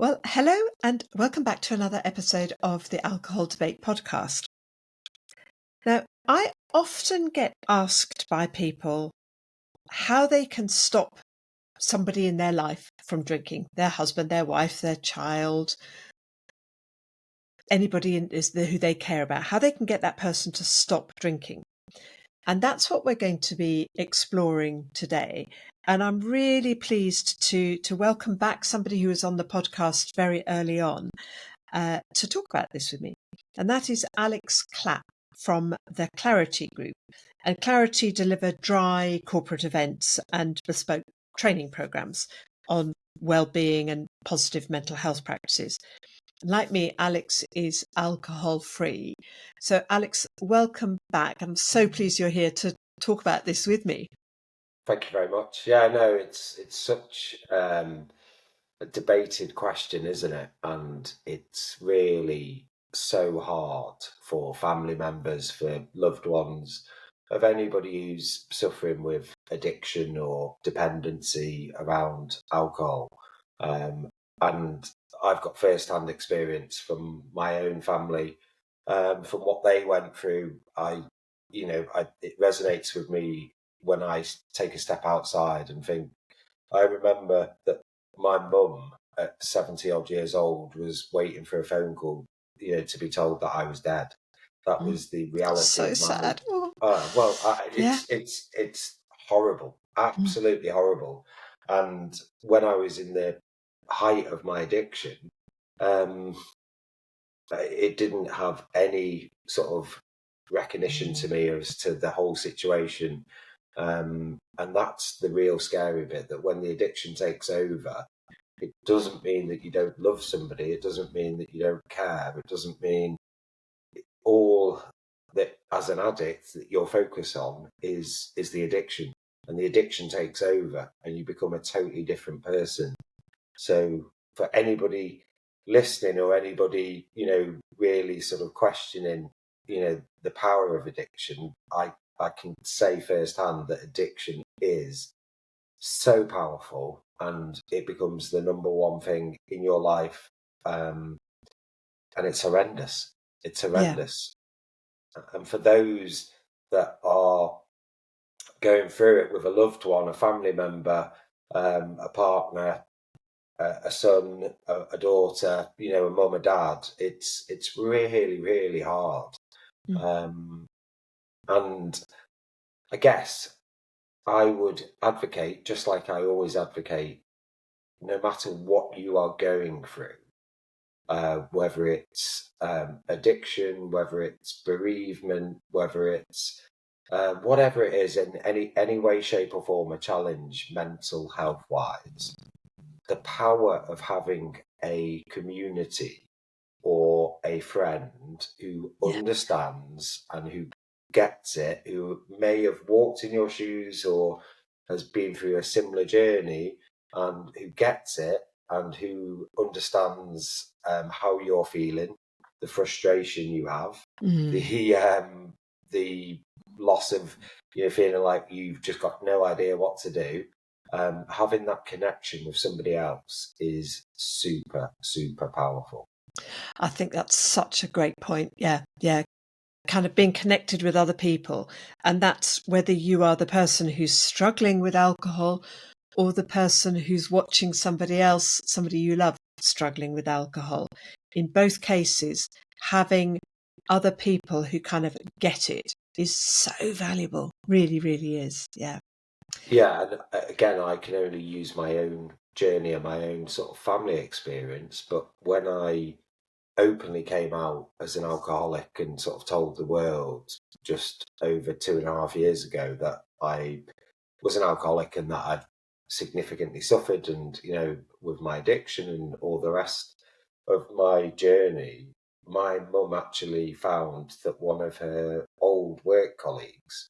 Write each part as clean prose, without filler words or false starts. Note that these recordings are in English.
Well, hello and welcome back to another episode of the Alcohol Debate podcast. Now, I often get asked by people how they can stop somebody in their life from drinking, their husband, their wife, their child, anybody who they care about, how they can get that person to stop drinking. And that's what we're going to be exploring today. And I'm really pleased to welcome back somebody who was on the podcast very early on to talk about this with me. And that is Alex Clapp from the Clarity Group. And Clarity deliver dry corporate events and bespoke training programs on well-being and positive mental health practices. Like me, Alex is alcohol free. So Alex, welcome back. I'm so pleased you're here to talk about this with me. Thank you very much. Yeah, no, it's such a debated question, isn't it? And it's really so hard for family members, for loved ones, of anybody who's suffering with addiction or dependency around alcohol. And I've got first-hand experience from my own family, from what they went through. It resonates with me when I take a step outside and think. I remember that my mum at 70 odd years old was waiting for a phone call, to be told that I was dead. That was the reality So of my. sad. It's Yeah. it's horrible, absolutely horrible. And when I was in the height of my addiction, um, it didn't have any sort of recognition to me as to the whole situation. And that's the real scary bit, that when the addiction takes over, it doesn't mean that you don't love somebody. It doesn't mean that you don't care. It doesn't mean all that as an addict that your focus on is the addiction. And the addiction takes over and you become a totally different person. So for anybody listening, or anybody, really sort of questioning, the power of addiction, I can say firsthand that addiction is so powerful, and it becomes the number one thing in your life. And it's horrendous. It's horrendous. And for those that are going through it with a loved one, a family member, a partner, a son, a daughter, a mum, a dad, it's really, really hard. And I guess I would advocate, just like I always advocate, no matter what you are going through, whether it's addiction, whether it's bereavement, whether it's whatever it is, in any way, shape, or form, a challenge, mental health wise, the power of having a community or a friend who understands and who gets it, who may have walked in your shoes or has been through a similar journey, and who gets it and who understands how you're feeling, the frustration you have, the loss of, feeling like you've just got no idea what to do. Having that connection with somebody else is super, super powerful. I think that's such a great point. Yeah. Kind of being connected with other people. And that's whether you are the person who's struggling with alcohol or the person who's watching somebody else, somebody you love, struggling with alcohol. In both cases, having other people who kind of get it is so valuable. Really, really is. Yeah. Yeah, and again, I can only use my own journey and my own sort of family experience. But when I openly came out as an alcoholic and sort of told the world just over 2.5 years ago that I was an alcoholic and that I'd significantly suffered, and, with my addiction and all the rest of my journey, my mum actually found that one of her old work colleagues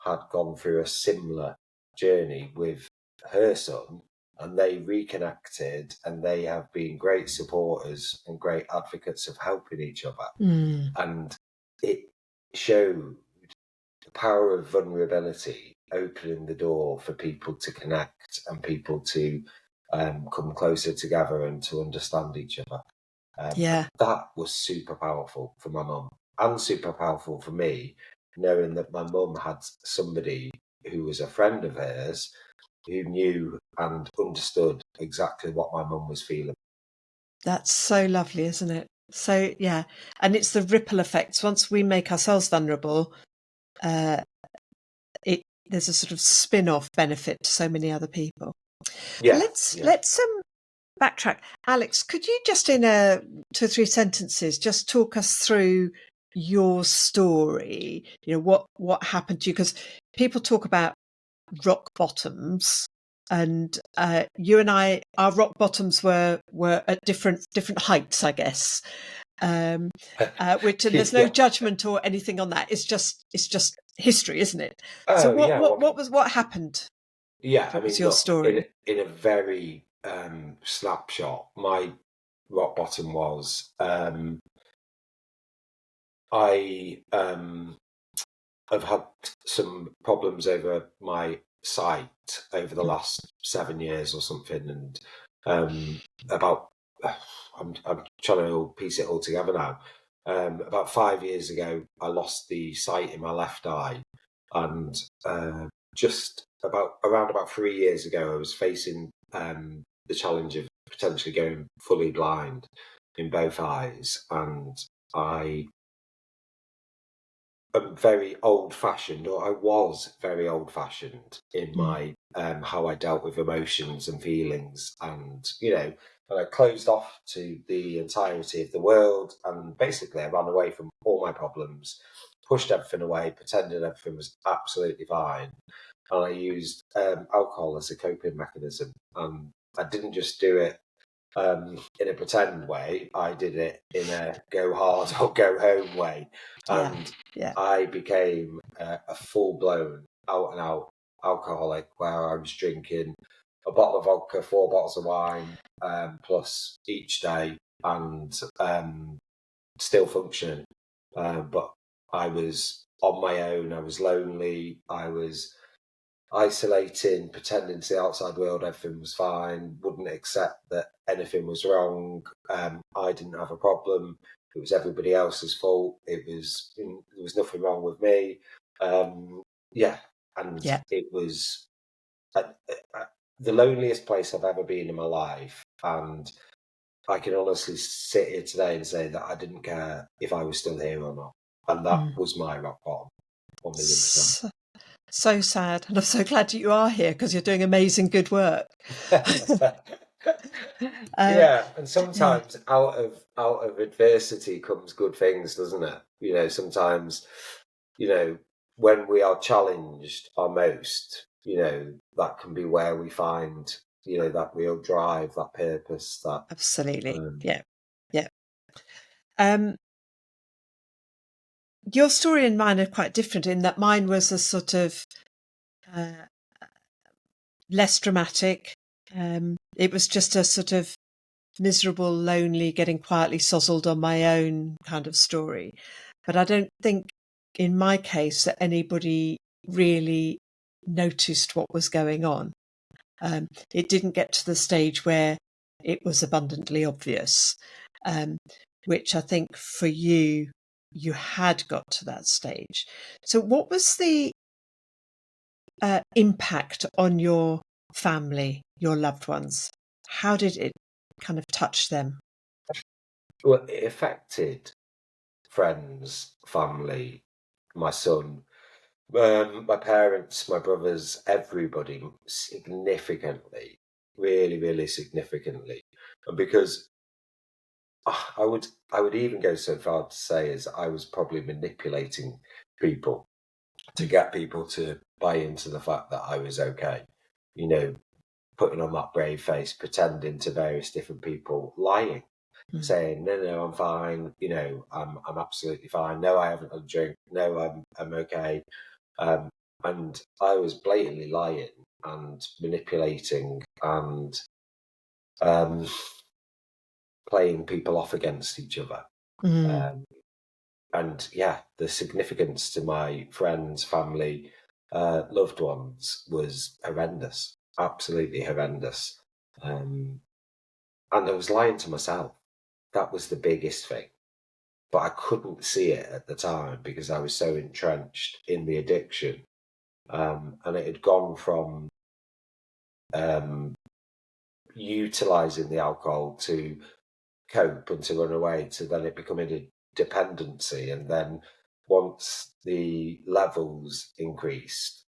had gone through a similar journey with her son, and they reconnected, and they have been great supporters and great advocates of helping each other. And it showed the power of vulnerability opening the door for people to connect and people to come closer together and to understand each other. And that was super powerful for my mum and super powerful for me, knowing that my mum had somebody who was a friend of hers who knew and understood exactly what my mum was feeling. That's so lovely, isn't it? So, yeah. And it's the ripple effects. Once we make ourselves vulnerable, there's a sort of spin-off benefit to so many other people. Yeah. Let's backtrack. Alex, could you just in 2 or 3 sentences just talk us through your story? What happened to you? Because people talk about rock bottoms, and you and I, our rock bottoms were at different heights, I guess. Which, and there's no judgment or anything on that. It's just history, isn't it? So what happened? Yeah, I What was mean, your look, story? in a very snapshot, my rock bottom was I have had some problems over my sight over the last 7 years or something, and about I'm trying to piece it all together now. About 5 years ago, I lost the sight in my left eye, and just around about 3 years ago, I was facing the challenge of potentially going fully blind in both eyes, and I am very old fashioned, or I was very old fashioned in my how I dealt with emotions and feelings, and and I closed off to the entirety of the world, and basically I ran away from all my problems, pushed everything away, pretended everything was absolutely fine, and I used alcohol as a coping mechanism, and I didn't just do it in a pretend way. I did it in a go hard or go home way, and I became a full blown out and out alcoholic, where I was drinking a bottle of vodka, 4 bottles of wine, plus each day, and still functioning. But I was on my own. I was lonely. I was isolating, pretending to the outside world everything was fine, wouldn't accept that anything was wrong. I didn't have a problem. It was everybody else's fault. There was nothing wrong with me. It was the loneliest place I've ever been in my life, and I can honestly sit here today and say that I didn't care if I was still here or not, and that was my rock bottom, 1,000,000%. So sad, and I'm so glad you are here because you're doing amazing good work. Yeah, and sometimes out of adversity comes good things, doesn't it? Sometimes, when we are challenged our most, that can be where we find, that real drive, that purpose, that absolutely, yeah. Your story and mine are quite different in that mine was a sort of less dramatic. It was just a sort of miserable, lonely, getting quietly sozzled on my own kind of story. But I don't think in my case that anybody really noticed what was going on. It didn't get to the stage where it was abundantly obvious, which I think for you had got to that stage. So what was the impact on your family, your loved ones? How did it kind of touch them? Well, it affected friends, family, my son, my parents, my brothers, everybody significantly, really, really significantly. And because I would even go so far to say as I was probably manipulating people to get people to buy into the fact that I was okay. Putting on that brave face, pretending to various different people, lying, saying, no, I'm fine. I'm absolutely fine. No, I haven't had a drink. No, I'm okay. And I was blatantly lying and manipulating and playing people off against each other. And the significance to my friends, family, loved ones was horrendous, absolutely horrendous. And I was lying to myself. That was the biggest thing. But I couldn't see it at the time because I was so entrenched in the addiction. And it had gone from um, utilizing the alcohol to cope and to run away to then it becoming a dependency. And then once the levels increased,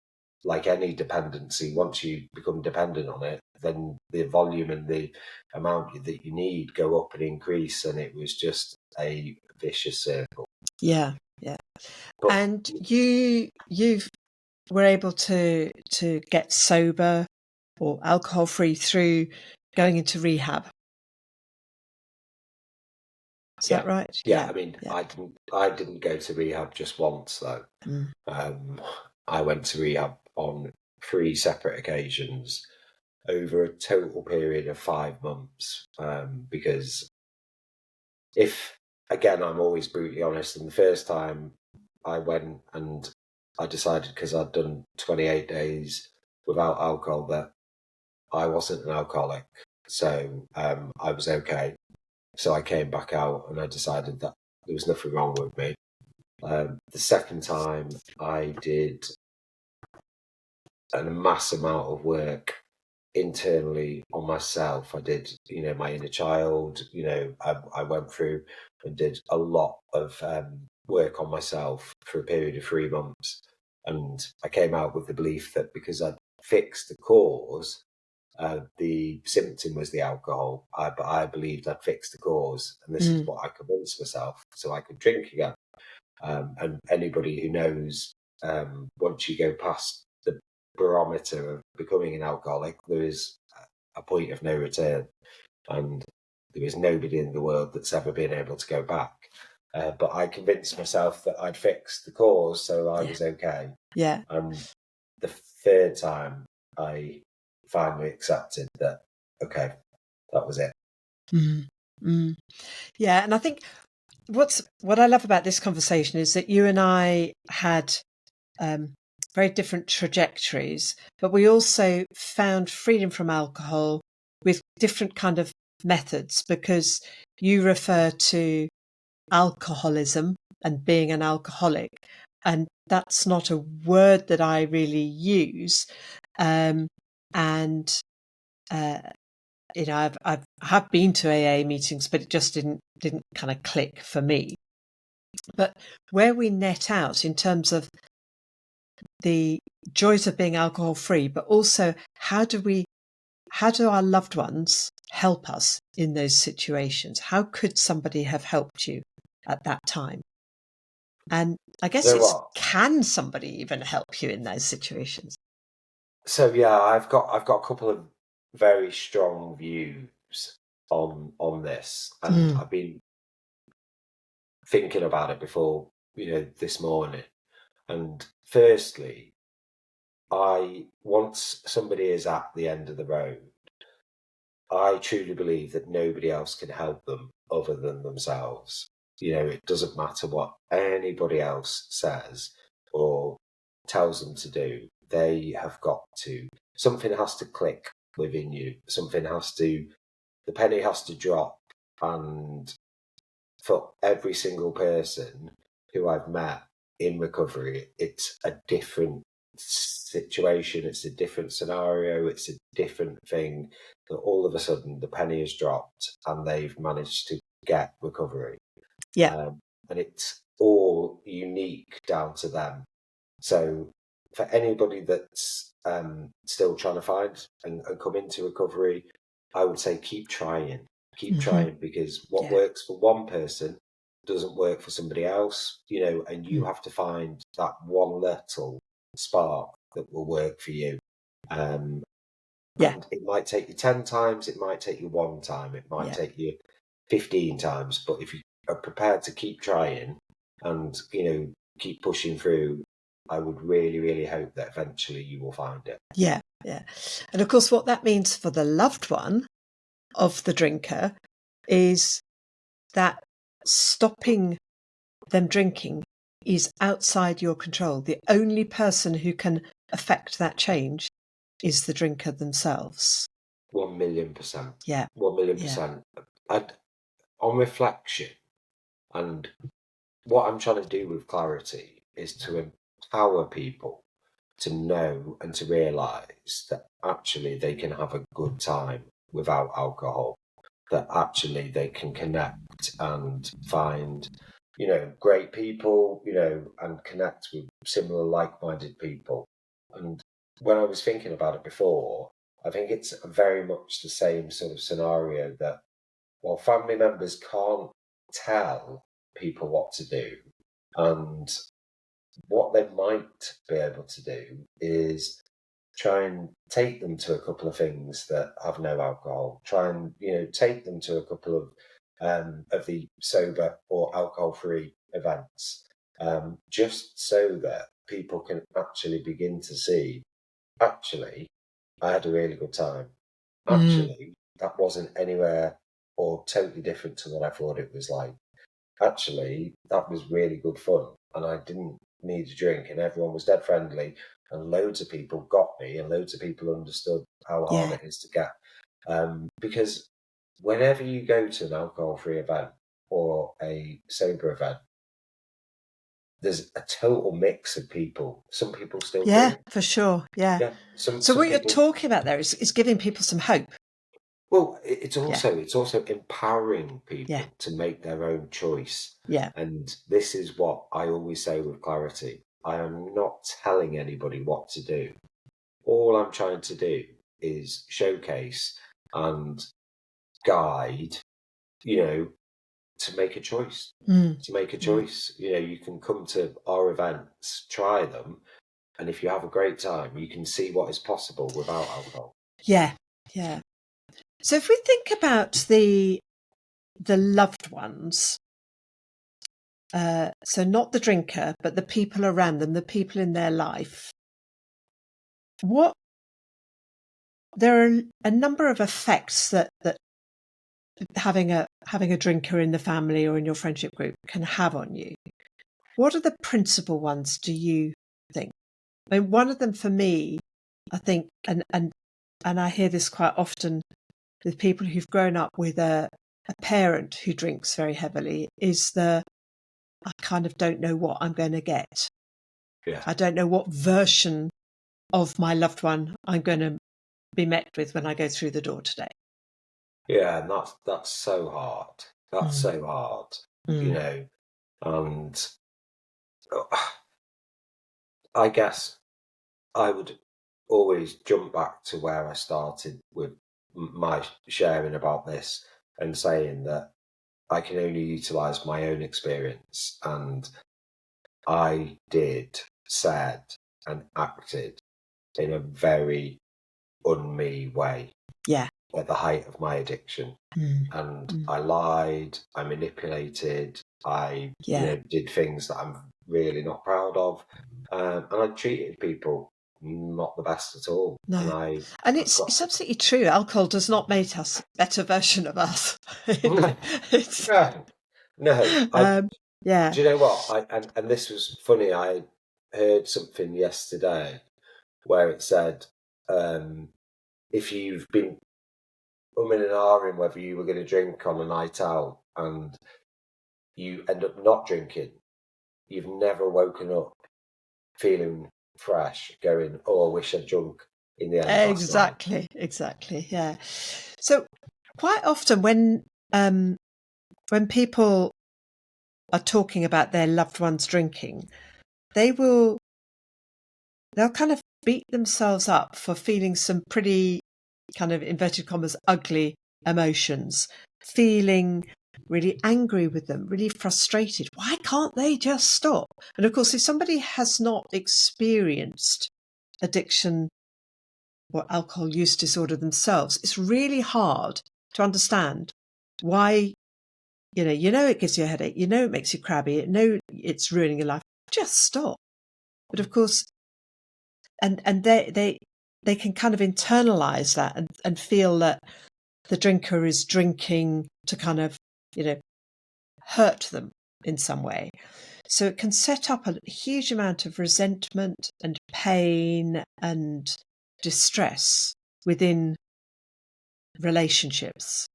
like any dependency, once you become dependent on it, then the volume and the amount that you need go up and increase. And it was just a vicious circle. Yeah, yeah. But And you were able to get sober or alcohol free through going into rehab. Is that right? yeah. I Yeah, mean, yeah. I didn't go to rehab just once though. Mm. I went to rehab on 3 separate occasions over a total period of 5 months. Because if, again, I'm always brutally honest, and the first time I went and I decided because I'd done 28 days without alcohol that I wasn't an alcoholic. So I was okay. So I came back out and I decided that there was nothing wrong with me. The second time I did a mass amount of work internally on myself. I did, my inner child, I went through and did a lot of work on myself for a period of 3 months. And I came out with the belief that because I'd fixed the cause, the symptom was the alcohol, but I believed I'd fixed the cause. And this is what I convinced myself so I could drink again. And anybody who knows, once you go past the barometer of becoming an alcoholic, there is a point of no return. And there is nobody in the world that's ever been able to go back. But I convinced myself that I'd fixed the cause, so I was okay. Yeah. And the third time, I finally accepted that, okay, that was it. Mm. Mm. Yeah, and I think what I love about this conversation is that you and I had very different trajectories, but we also found freedom from alcohol with different kind of methods, because you refer to alcoholism and being an alcoholic, and that's not a word that I really use. And I have been to AA meetings, but it just didn't kind of click for me. But where we net out in terms of the joys of being alcohol free, but also how do our loved ones help us in those situations? How could somebody have helped you at that time? And I guess So it's, what? can somebody even help you in those situations? So yeah, I've got a couple of very strong views on this, and Mm. I've been thinking about it before, this morning. And firstly, once somebody is at the end of the road, I truly believe that nobody else can help them other than themselves. It doesn't matter what anybody else says or tells them to do. They have got to, something has to click within you. The penny has to drop. And for every single person who I've met in recovery, it's a different situation, it's a different scenario, it's a different thing that all of a sudden the penny has dropped and they've managed to get recovery. Yeah. And it's all unique down to them. So for anybody that's still trying to find and come into recovery, I would say keep trying. Keep Mm-hmm. trying, because what Yeah. works for one person doesn't work for somebody else, and you have to find that one little spark that will work for you. Um, Yeah. and it might take you 10 times, it might take you one time, it might Yeah. take you 15 times. But if you are prepared to keep trying and, keep pushing through, I would really, really hope that eventually you will find it. Yeah. Yeah. And of course, what that means for the loved one of the drinker is that stopping them drinking is outside your control. The only person who can affect that change is the drinker themselves. 1,000,000%. Yeah. 1,000,000%. And on reflection, and what I'm trying to do with clarity is to empower people to know and to realise that actually they can have a good time without alcohol, that actually they can connect and find, great people, and connect with similar like-minded people. And when I was thinking about it before, I think it's very much the same sort of scenario that, well, family members can't tell people what to do. And what they might be able to do is try and take them to a couple of things that have no alcohol. Try and take them to a couple of the sober or alcohol-free events, just so that people can actually begin to see. Actually, I had a really good time. Mm. Actually, that wasn't anywhere or totally different to what I thought it was like. Actually, that was really good fun, and I didn't need a drink, and everyone was dead friendly, and loads of people got me, and loads of people understood how hard Yeah. it is to get. Because whenever you go to an alcohol-free event or a sober event, there's a total mix of people. Some people still Yeah, drink. for sure. Yeah. Yeah, some So some what you're people. talking about there is giving people some hope. Well, Yeah. it's also empowering Yeah. people to make their own choice. Yeah. And this is what I always say with clarity. I am not telling anybody what to do. All I'm trying to do is showcase and guide, to make a choice. Mm. To make a Mm. choice. You can come to our events, try them, and if you have a great time, you can see what is possible without alcohol. Yeah. Yeah. So if we think about the loved ones, so not the drinker, but the people around them, the people in their life, what there are a number of effects that having a drinker in the family or in your friendship group can have on you. What are the principal ones, do you think? I mean, one of them for me, I think, and I hear this quite often with people who've grown up with a parent who drinks very heavily, is I kind of don't know what I'm going to get. Yeah. I don't know what version of my loved one I'm going to be met with when I go through the door today. Yeah, and that's so hard. That's Mm. so hard, Mm. and I guess I would always jump back to where I started with my sharing about this and saying that I can only utilize my own experience, and I did, said, and acted in a very un-me way Yeah. at the height of my addiction. Mm. And Mm. I lied, I manipulated, I Yeah. did things that I'm really not proud of, and I treated people not the best at all. And No. I And I've got it's absolutely true. Alcohol does not make us a better version of us. no, It's, no. um, Do yeah. you know what? And this was funny. I heard something yesterday where it said, if you've been umming and ahhing whether you were going to drink on a night out and you end up not drinking, you've never woken up feeling fresh, going, "Oh, I wish I'd drunk in the end last night." Exactly. Yeah. So quite often when people are talking about their loved ones drinking, they'll kind of beat themselves up for feeling some pretty kind of inverted commas ugly emotions, feeling really angry with them, really frustrated. Why can't they just stop? And of course, if somebody has not experienced addiction or alcohol use disorder themselves, it's really hard to understand why, it gives you a headache, it makes you crabby, it's ruining your life. Just stop. But of course, and they can kind of internalize that and feel that the drinker is drinking to kind of, hurt them in some way. So it can set up a huge amount of resentment and pain and distress within relationships.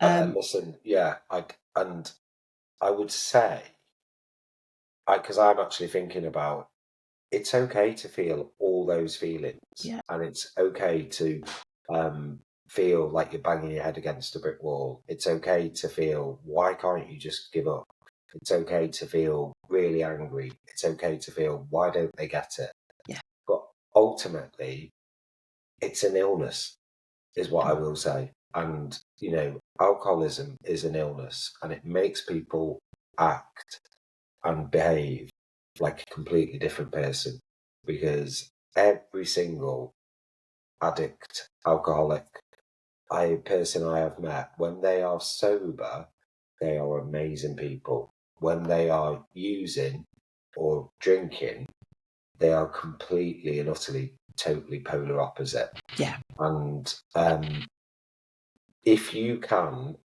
Listen, yeah, I would say, because I'm actually thinking about, it's okay to feel all those feelings, Yeah. and it's okay to feel like you're banging your head against a brick wall. It's okay to feel, why can't you just give up? It's okay to feel really angry. It's okay to feel, why don't they get it? Yeah. But ultimately, it's an illness, is what I will say. And, alcoholism is an illness, and it makes people act and behave like a completely different person, because every single addict, alcoholic, person I have met, when they are sober, they are amazing people. When they are using or drinking, they are completely and utterly, totally polar opposite. Yeah. And if you can,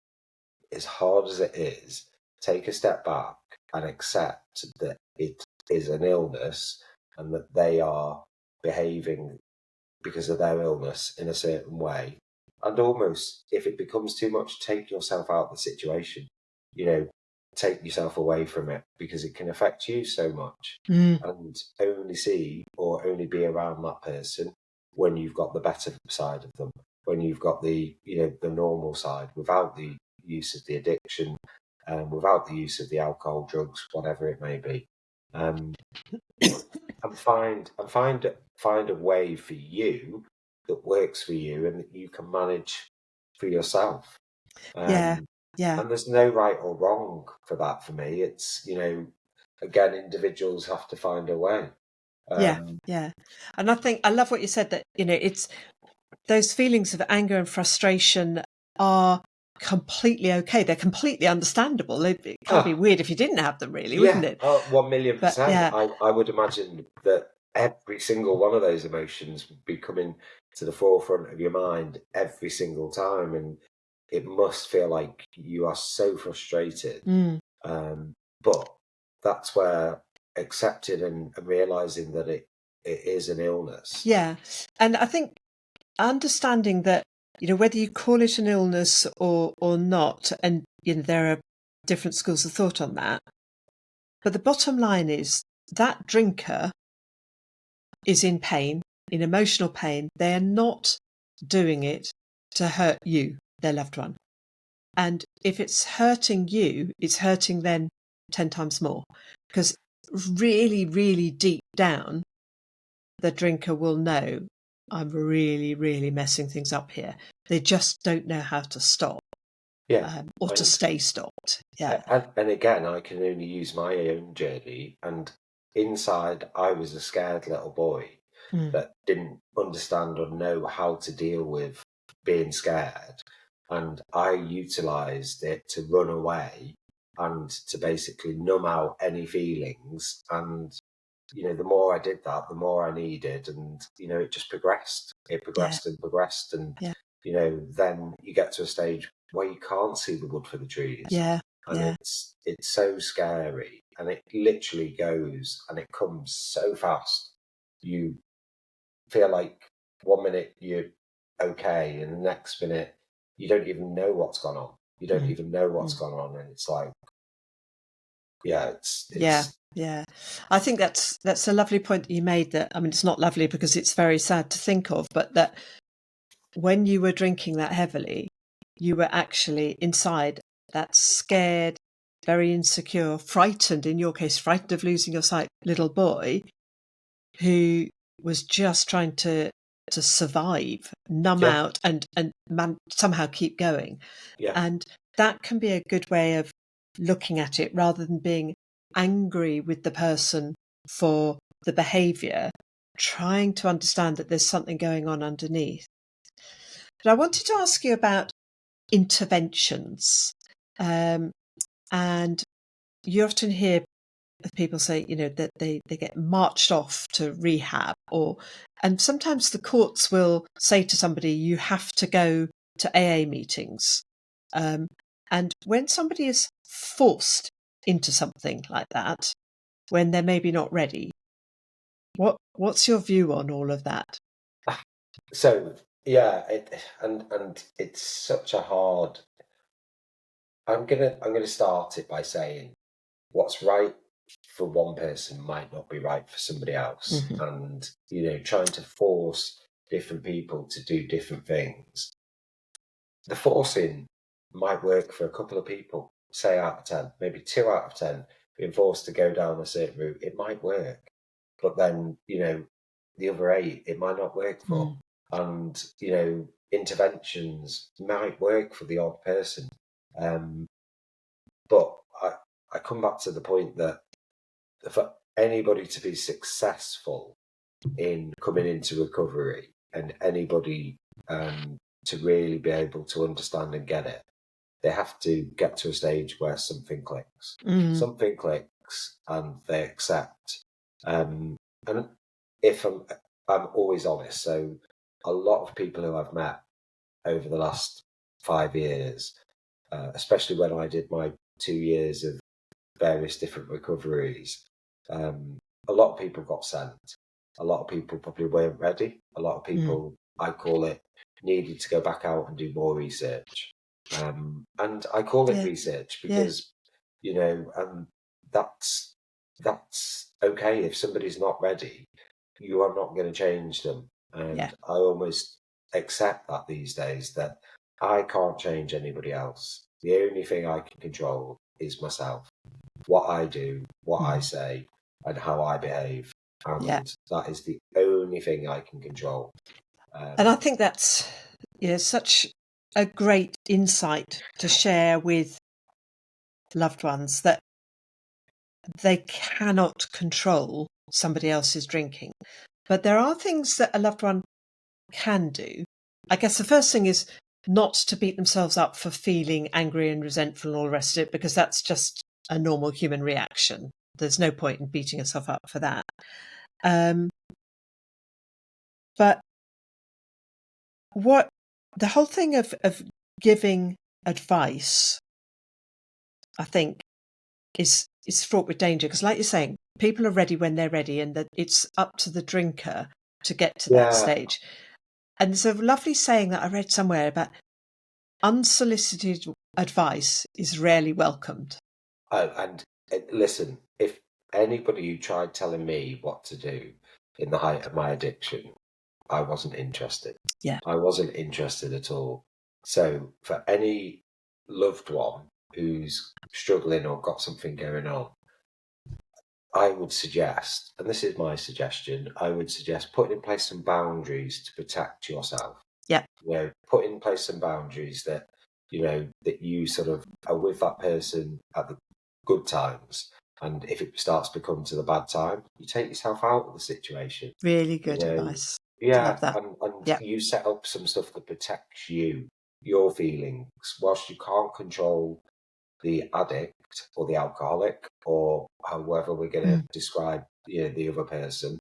as hard as it is, take a step back and accept that it is an illness and that they are behaving because of their illness in a certain way. And almost, if it becomes too much, take yourself out of the situation. Take yourself away from it, because it can affect you so much. And only see or only be around that person when you've got the better side of them, when you've got the normal side, without the use of the addiction, without the use of the alcohol, drugs, whatever it may be. And find a way for you that works for you and that you can manage for yourself. Yeah. Yeah. And there's no right or wrong for that. For me, it's, again, individuals have to find a way. Yeah. Yeah. And I think I love what you said, that, it's those feelings of anger and frustration are completely okay. They're completely understandable. It kind of be Ah, weird if you didn't have them, really, wouldn't yeah, it? 1,000,000%. But yeah. I would imagine that every single one of those emotions would be coming to the forefront of your mind every single time, and it must feel like you are so frustrated. But that's where accepting and realizing that it is an illness. Yeah. And I think understanding that, whether you call it an illness or not, and, there are different schools of thought on that. But the bottom line is that drinker is in pain, in emotional pain. They are not doing it to hurt you, their loved one. And if it's hurting you, it's hurting them 10 times more. Because really, really deep down, the drinker will know, I'm really, really messing things up here. They just don't know how to stop, Yeah. or to And stay stopped. Yeah. and again, I can only use my own journey. And inside, I was a scared little boy Mm. that didn't understand or know how to deal with being scared. And I utilized it to run away and to basically numb out any feelings. And, the more I did that, the more I needed. And, it just progressed. It Yeah. progressed and progressed. And, Yeah. then you get to a stage where you can't see the wood for the trees. Yeah. And Yeah. it's so scary. And it literally goes and it comes so fast. You feel like 1 minute you're okay, and the next minute you don't even know what's gone on. You don't Mm. even know what's Mm. gone on, and it's like, yeah, Yeah. it's Yeah. I think that's a lovely point that you made. That, I mean, it's not lovely because it's very sad to think of, but that when you were drinking that heavily, you were actually inside that scared, very insecure, frightened, in your case, frightened of losing your sight, little boy who was just trying to survive, numb yeah, out, and somehow keep going. yeah, And that can be a good way of looking at it, rather than being angry with the person for the behaviour, trying to understand that there's something going on underneath. But I wanted to ask you about interventions. And you often hear of people say, that they get marched off to rehab, and sometimes the courts will say to somebody, you have to go to AA meetings. And when somebody is forced into something like that, when they're maybe not ready, what's your view on all of that? So Yeah, and it's such a hard. I'm gonna start it by saying what's right for one person might not be right for somebody else, Mm-hmm. and trying to force different people to do different things. The forcing might work for a couple of people, say out of 10, maybe 2 out of 10, being forced to go down a certain route. It might work, but then the other eight it might not work for, and interventions might work for the odd person. um, but I come back to the point that for anybody to be successful in coming into recovery, and anybody to really be able to understand and get it, they have to get to a stage where something clicks. Mm. Something clicks, and they accept. And if I'm always honest, so a lot of people who I've met over the last 5 years, especially when I did my 2 years of various different recoveries, a lot of people got sent. A lot of people probably weren't ready. A lot of Mm. people, I call it, needed to go back out and do more research. And I call it Yeah, research yeah, because, that's okay. If somebody's not ready, you are not going to change them. yeah. And I almost accept that these days, that I can't change anybody else. The only thing I can control is myself, what I do, what I Mm. say, and how I behave. Yeah. And that is the only thing I can control. And I Um, think that's such a great insight to share with loved ones, that they cannot control somebody else's drinking. But there are things that a loved one can do. I guess the first thing is not to beat themselves up for feeling angry and resentful and all the rest of it, because that's just a normal human reaction. There's no point in beating yourself up for that. But what the whole thing of giving advice, I think, is fraught with danger, because, like you're saying, people are ready when they're ready, and that it's up to the drinker to get to that yeah. stage. And there's a lovely saying that I read somewhere about unsolicited advice is rarely welcomed. And listen, if anybody who tried telling me what to do in the height of my addiction, I wasn't interested. Yeah. I wasn't interested at all. So for any loved one who's struggling or got something going on, I would suggest, and this is my suggestion, I would suggest putting in place some boundaries to protect yourself. Yeah. Put in place some boundaries that you sort of are with that person at the good times. And if it starts to come to the bad time, you take yourself out of the situation. Really You good know, advice. Love yeah, that. and Yeah. you set up some stuff that protects you, your feelings, whilst you can't control the addict or the alcoholic, or however we're going to Mm. describe the other person.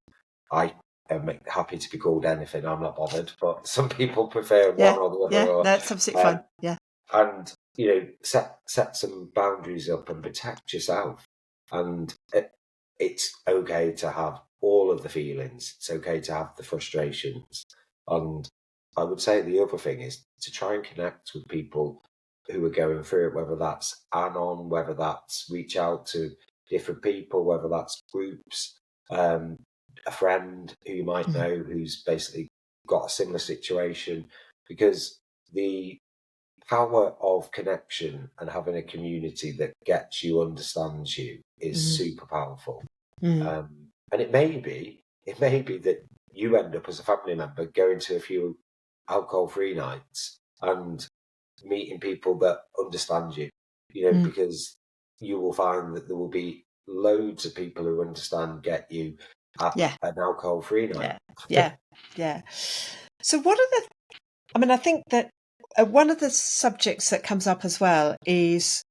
I am happy to be called anything. I'm not bothered, but some people prefer one Yeah. or the other. Yeah. Or, That's absolutely fine. Yeah. and set some boundaries up and protect yourself. And it's okay to have all of the feelings. It's okay to have the frustrations. And I would say the other thing is to try and connect with people who are going through it, whether that's anon, whether that's reach out to different people, whether that's groups, a friend who you might Mm. know who's basically got a similar situation, because the power of connection and having a community that gets you, understands you, is Mm. super powerful. Mm. And it may be that you end up as a family member going to a few alcohol-free nights and meeting people that understand you, Mm. because you will find that there will be loads of people who understand, get you at Yeah. an alcohol-free night. Yeah. Yeah. Yeah. So, what are the? I mean, I think that one of the subjects that comes up as well is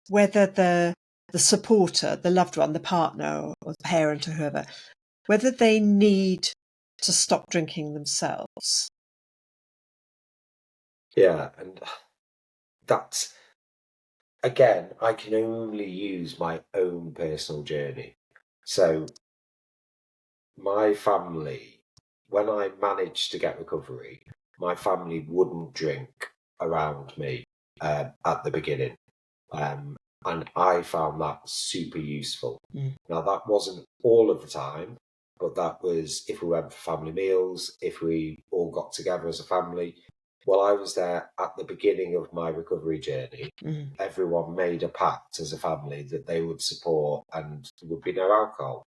whether the supporter, the loved one, the partner or the parent or whoever, whether they need to stop drinking themselves. Yeah, and that's, again, I can only use my own personal journey. So my family, when I managed to get recovery, my family wouldn't drink around me at the beginning. And I found that super useful. Now, that wasn't all of the time, but that was if we went for family meals, if we all got together as a family. While I was there at the beginning of my recovery journey, everyone made a pact as a family that they would support and there would be no alcohol.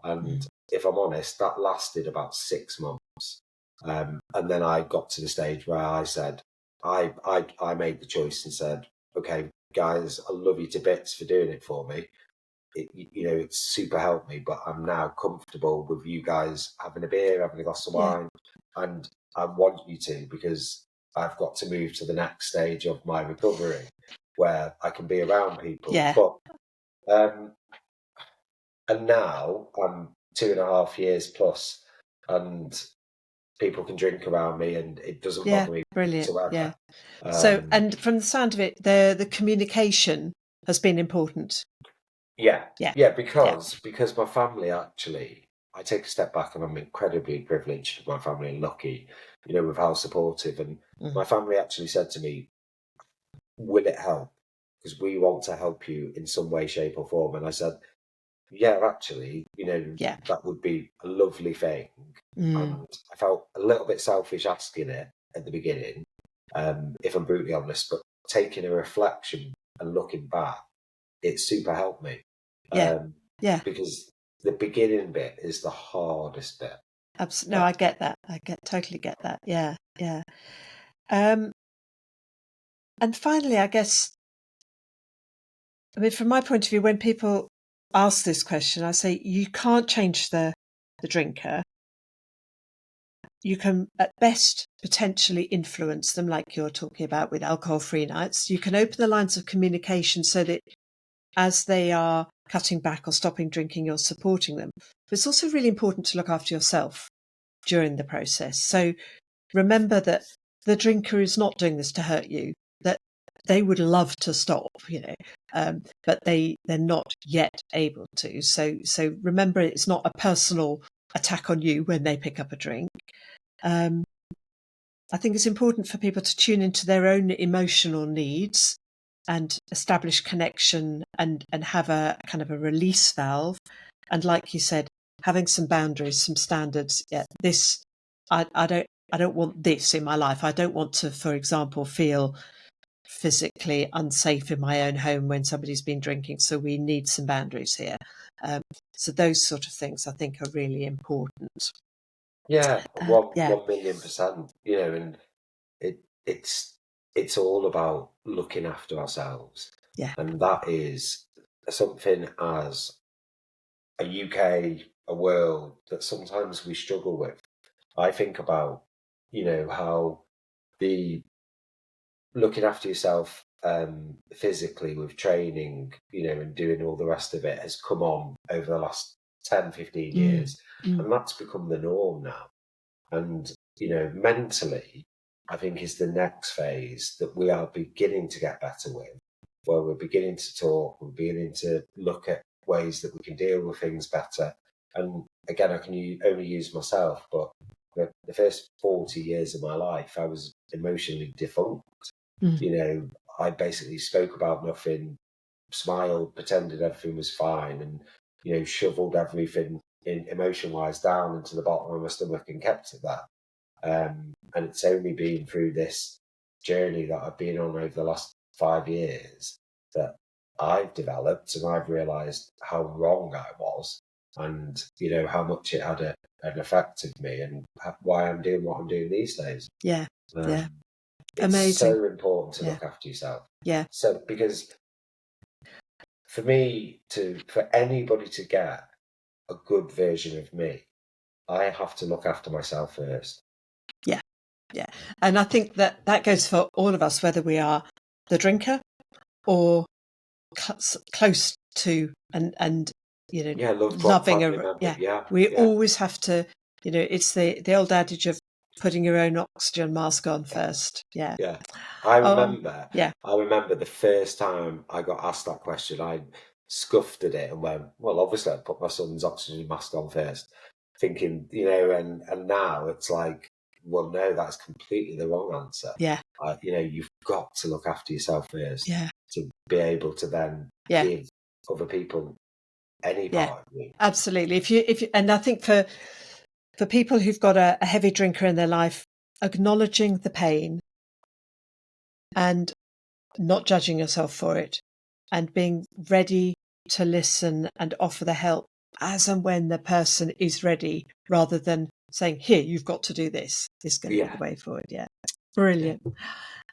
And if I'm honest, that lasted about 6 months. And then I got to the stage where I said, I made the choice and said, okay, guys, I love you to bits for doing it for me. It's super helped me, but I'm now comfortable with you guys having a beer, having a glass of wine, and I want you to, because I've got to move to the next stage of my recovery where I can be around people. Yeah. But and now I'm 2.5 years plus, and people can drink around me, and it doesn't bother me brilliant. whatsoever. Yeah. So, and from the sound of it, the communication has been important. Yeah, because my family actually, I take a step back and I'm incredibly privileged with my family and lucky, with how supportive. And my family actually said to me, will it help? Because we want to help you in some way, shape or form. And I said, yeah, actually, that would be a lovely thing. And I felt a little bit selfish asking it at the beginning, if I'm brutally honest, but taking a reflection and looking back, it super helped me. Because the beginning bit is the hardest bit. Absolutely. No, I get that. Totally get that. Yeah. And finally, I guess, from my point of view, when people ask this question, I say you can't change the drinker. You can at best potentially influence them, like you're talking about with alcohol-free nights. You can open the lines of communication so that as they are cutting back or stopping drinking, you're supporting them. But it's also really important to look after yourself during the process. So remember that the drinker is not doing this to hurt you, that they would love to stop, but they're not yet able to. So remember, it's not a personal attack on you when they pick up a drink. I think it's important for people to tune into their own emotional needs and establish connection and have a kind of a release valve. And like you said, having some boundaries, some standards. Yeah, this, I don't want this in my life. I don't want to, for example, feel physically unsafe in my own home when somebody's been drinking. So we need some boundaries here. So those sort of things I think are really important. Yeah, 1,000,000%. And it's all about looking after ourselves. Yeah. And that is something as a UK, a world that sometimes we struggle with. I think about, how the looking after yourself physically with training, and doing all the rest of it has come on over the last 10, 15 years. And that's become the norm now. And, mentally, I think is the next phase that we are beginning to get better with, where we're beginning to talk, we're beginning to look at ways that we can deal with things better. And again, I can only use myself, but the first 40 years of my life, I was emotionally defunct. I basically spoke about nothing, smiled, pretended everything was fine, and, shoveled everything in emotion-wise down into the bottom of my stomach and kept it there. And it's only been through this journey that I've been on over the last 5 years that I've developed and I've realised how wrong I was and, how much it had an effect of me and why I'm doing what I'm doing these days. It's Amazing. so important to look after yourself. Yeah. So, because for me, for anybody to get a good version of me, I have to look after myself first. Yeah. And I think that goes for all of us, whether we are the drinker or close to and loving we always have to, it's the old adage of putting your own oxygen mask on first. I remember the first time I got asked that question, I scuffed at it and went, well, obviously I'd put my son's oxygen mask on first, thinking, and now it's like, well, no, that's completely the wrong answer. Yeah. You've got to look after yourself first Yeah. to be able to then give other people any part of you. Absolutely. If you, and I think for people who've got a heavy drinker in their life, acknowledging the pain and not judging yourself for it, and being ready to listen and offer the help as and when the person is ready, rather than saying, here, you've got to do this, is going to be the way forward. Yeah. Brilliant. Yeah.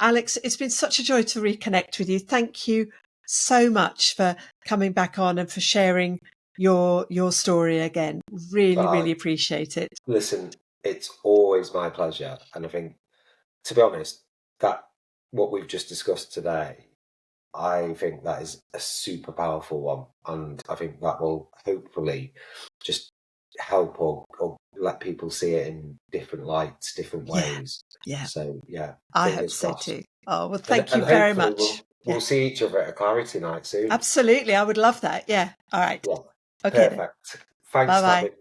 Alex, it's been such a joy to reconnect with you. Thank you so much for coming back on and for sharing your story again. Really appreciate it. Listen, it's always my pleasure. And I think, to be honest, that what we've just discussed today, I think that is a super powerful one. And I think that will hopefully just help or let people see it in different lights, different ways. Yeah. So, yeah, I hope fingers so crossed. too. Oh, well, thank you And very hopefully much. we'll see each other at a Clarity night soon. Absolutely. I would love that. Yeah. All right. Yeah. Okay then. Perfect. Thanks, Bye-bye. Tabby.